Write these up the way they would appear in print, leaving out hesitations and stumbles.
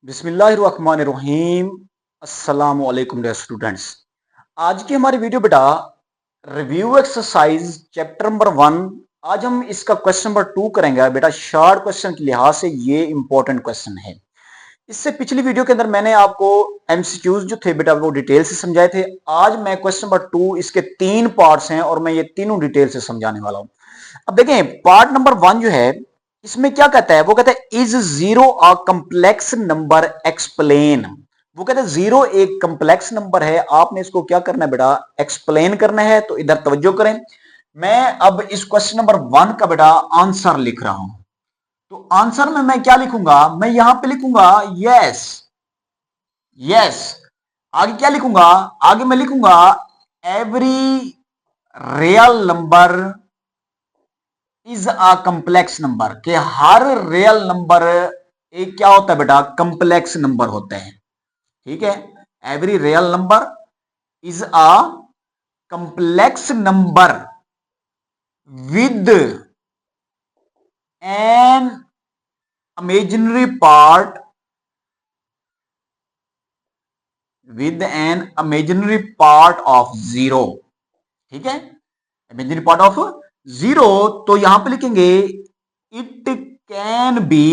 बिस्मिल्लाहिर्रहमानिर्रहीम। अस्सलाम वालेकुम डियर स्टूडेंट्स। आज की हमारी वीडियो बेटा रिव्यू एक्सरसाइज चैप्टर नंबर 1। आज हम इसका क्वेश्चन नंबर 2 करेंगे बेटा। शॉर्ट क्वेश्चन के लिहाज से ये इंपॉर्टेंट क्वेश्चन है। इससे पिछली वीडियो के अंदर मैंने आपको एमसीक्यूज जो थे बेटा वो डिटेल से समझाए थे। आज मैं क्वेश्चन नंबर 2, इसके 3 पार्ट्स हैं और मैं ये तीनों डिटेल से समझाने वाला हूं। अब देखें पार्ट नंबर 1 जो है इसमें क्या कहता है, वो कहता है is zero a complex number explain. वो कहता है जीरो एक कंप्लेक्स नंबर है, आपने इसको क्या करना है बेटा, एक्सप्लेन करना है। तो इधर तवज्जो करें, मैं अब इस क्वेश्चन नंबर 1 का बेटा आंसर लिख रहा हूं। तो आंसर में मैं क्या लिखूंगा, मैं यहां पे लिखूंगा यस। यस आगे क्या लिखूंगा, आगे मैं लिखूंगा every real number is a complex number, कि हर रियल नंबर एक क्या होता है बेटा, कंप्लेक्स नंबर होते हैं। ठीक है, every real number is a complex number with an imaginary part, with an imaginary part of zero. ठीक है, इमेजिनरी पार्ट ऑफ जीरो। तो यहां पे लिखेंगे it can be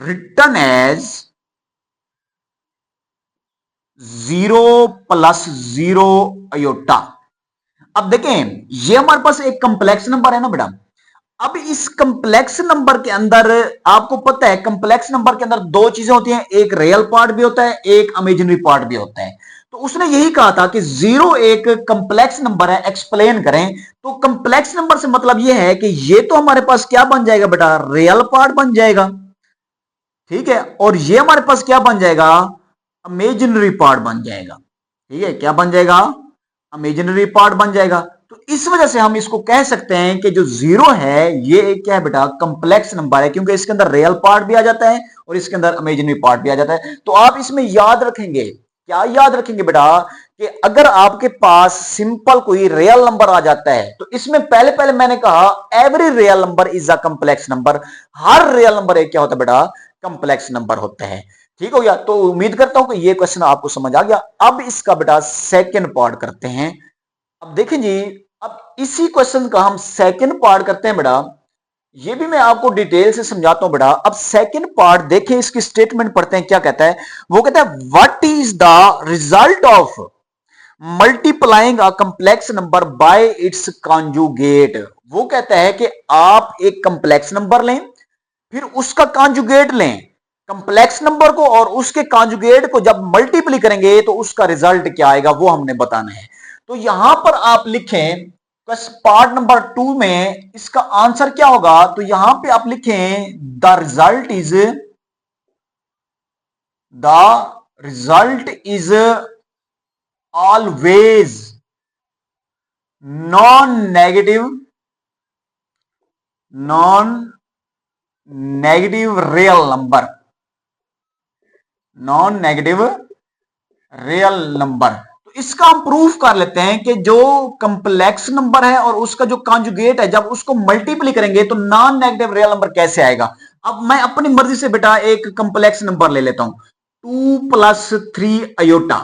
written as 0 + 0 iota. अब देखें ये हमारे पास एक कंप्लेक्स नंबर है ना बेटा। अब इस कंप्लेक्स नंबर के अंदर आपको पता है कंप्लेक्स नंबर के अंदर दो चीजें होती हैं, एक रियल पार्ट भी होता है, एक इमेजिनरी पार्ट भी होता है। तो उसने यही कहा था कि जीरो एक कंप्लेक्स नंबर है, एक्सप्लेन करें। तो कंप्लेक्स नंबर से मतलब यह है कि ये तो हमारे पास क्या बन जाएगा बेटा, रियल पार्ट बन जाएगा। ठीक है, और ये हमारे पास क्या बन जाएगा, इमेजिनरी पार्ट बन जाएगा। ठीक है, क्या बन जाएगा, इमेजिनरी पार्ट बन जाएगा। तो इस वजह से हम इसको कह सकते हैं कि जो जीरो है ये क्या है बेटा, कंप्लेक्स नंबर है, क्योंकि इसके अंदर रियल पार्ट भी आ जाता है और इसके अंदर इमेजिनरी पार्ट भी आ जाता है। तो आप इसमें याद रखेंगे, क्या याद रखेंगे बेटा, कि अगर आपके पास सिंपल कोई रियल नंबर आ जाता है तो इसमें पहले पहले मैंने कहा every real number is a complex number, her real number एक क्या होता है बेटा, कंप्लेक्स नंबर होते हैं। ठीक हो गया, तो उम्मीद करता हूं कि ये क्वेश्चन आपको समझ आ गया। अब इसका बेटा सेकंड पार्ट करते हैं। अब देखें जी, अब इसी क्वेश्चन का हम सेकंड पार्ट करते हैं बेटा। ये भी मैं आपको डिटेल से समझाता हूं बेटा। अब सेकंड पार्ट देखें, इसकी स्टेटमेंट पढ़ते हैं, क्या कहता है। वो कहता है what is the result of multiplying a complex number by it's conjugate. वो कहता है कि आप एक कंप्लेक्स नंबर लें, फिर उसका कॉन्जुगेट लें कंप्लेक्स नंबर को, और उसके कॉन्जुगेट को जब मल्टीप्लाई करेंगे तो उसका रिजल्ट क्या आएगा वो हमने बताना है। तो यहां पर आप लिखें पार्ट नंबर 2 में इसका आंसर क्या होगा। तो यहां पे आप लिखें the result is always non negative, non negative real number, non negative real number. तो इसका हम प्रूफ कर लेते हैं कि जो कंप्लेक्स नंबर है और उसका जो कॉन्जुगेट है जब उसको मल्टीप्लाई करेंगे तो नॉन नेगेटिव रियल नंबर कैसे आएगा। अब मैं अपनी मर्जी से बेटा एक कंप्लेक्स नंबर ले लेता हूं, 2 + 3 अयोटा।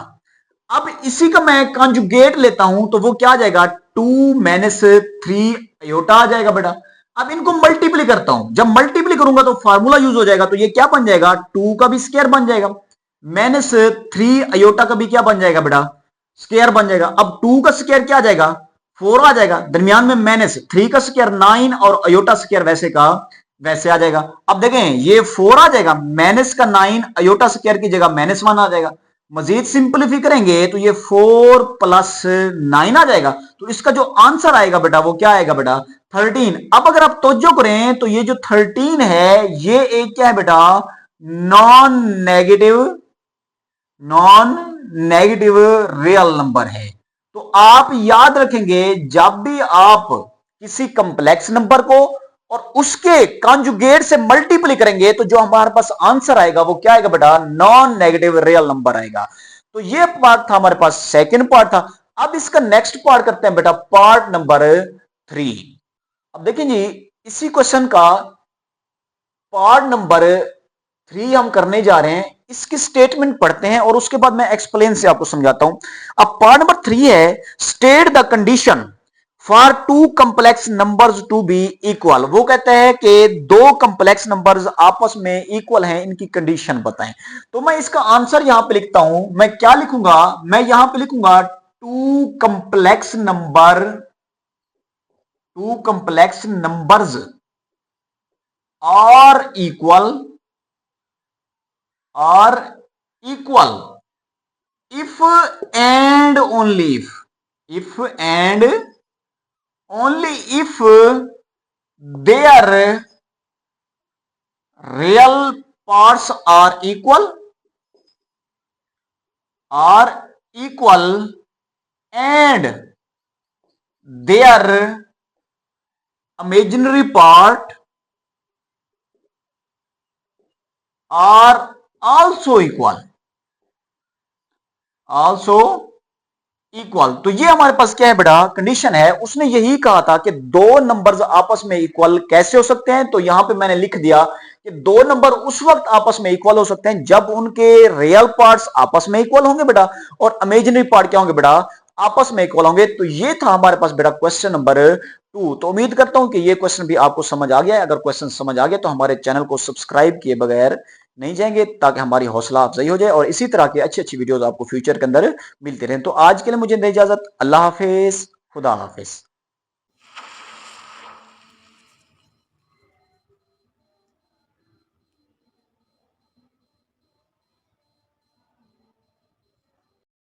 अब इसी का मैं कॉन्जुगेट लेता हूं तो वो क्या आ जाएगा, 2 - 3 अयोटा आ जाएगा बेटा। अब इनको मल्टीप्लाई करता हूं, जब मल्टीप्लाई करूंगा तो फार्मूला यूज हो जाएगा, तो ये क्या बन जाएगा, 2 का भी स्क्वायर बन जाएगा, -3 अयोटा का भी क्या बन जाएगा बेटा, स्क्वायर बन जाएगा। अब 2 का स्क्वायर क्या आ जाएगा, 4 आ जाएगा, दरमियान में -3 का स्क्वायर 9 और अयोटा स्क्वायर वैसे का वैसे आ जाएगा। अब देखें ये 4 आ जाएगा, माइनस का 9 अयोटा स्क्वायर की जगह -1 आ जाएगा। मजीद सिंपलीफाई करेंगे तो ये 4 + 9 आ जाएगा। तो इसका जो आंसर आएगा बेटा वो क्या आएगा बेटा, 13। अब अगर आप तवज्जो करें तो ये जो 13 है ये एक क्या है बेटा, non negative, non negative real number है। तो आप याद रखेंगे जब भी आप किसी कंप्लेक्स नंबर को और उसके कॉन्जुगेट से मल्टीप्लाई करेंगे तो जो हमारे पास आंसर आएगा वो क्या आएगा बेटा, नॉन नेगेटिव रियल नंबर आएगा। तो ये पार्ट था हमारे पास, सेकंड पार्ट था। अब इसका नेक्स्ट पार्ट करते हैं बेटा, पार्ट नंबर 3। अब देखिए जी, इसी क्वेश्चन का पार्ट नंबर 3 हम करने जा रहे हैं, इसकी स्टेटमेंट पढ़ते हैं और उसके बाद मैं एक्सप्लेन से आपको समझाता हूं। अब पार्ट नंबर 3 है, state the condition for two complex numbers to be equal. वो कहते हैं कि दो कंप्लेक्स नंबर्स आपस में इक्वल हैं, इनकी कंडीशन बताएं। तो मैं इसका आंसर यहां पे लिखता हूं। मैं क्या लिखूंगा, मैं यहां पे लिखूंगा two complex numbers are equal if and only if and only if their real parts are equal and their imaginary part are also equal तो ये हमारे पास क्या है बेटा, कंडीशन है। उसने यही कहा था कि दो नंबर्स आपस में इक्वल कैसे हो सकते हैं। तो यहां पे मैंने लिख दिया कि दो नंबर उस वक्त आपस में इक्वल हो सकते हैं जब उनके रियल पार्ट्स आपस में इक्वल होंगे बेटा, और इमेजिनरी पार्ट क्या होंगे बेटा, आपस में इक्वल होंगे। तो ये था हमारे पास बेटा क्वेश्चन नंबर 2। तो उम्मीद करता हूं कि ये क्वेश्चन भी आपको समझ आ गया है। अगर क्वेश्चन समझ आ गया तो हमारे चैनल को सब्सक्राइब किए बगैर नहीं जाएंगे, ताकि हमारी हौसला अफजाई हो जाए और इसी तरह की अच्छी अच्छी वीडियोस आपको फ्यूचर के अंदर मिलते रहें। तो आज के लिए मुझे इजाजत, अल्लाह हाफिज, खुदा हाफिज।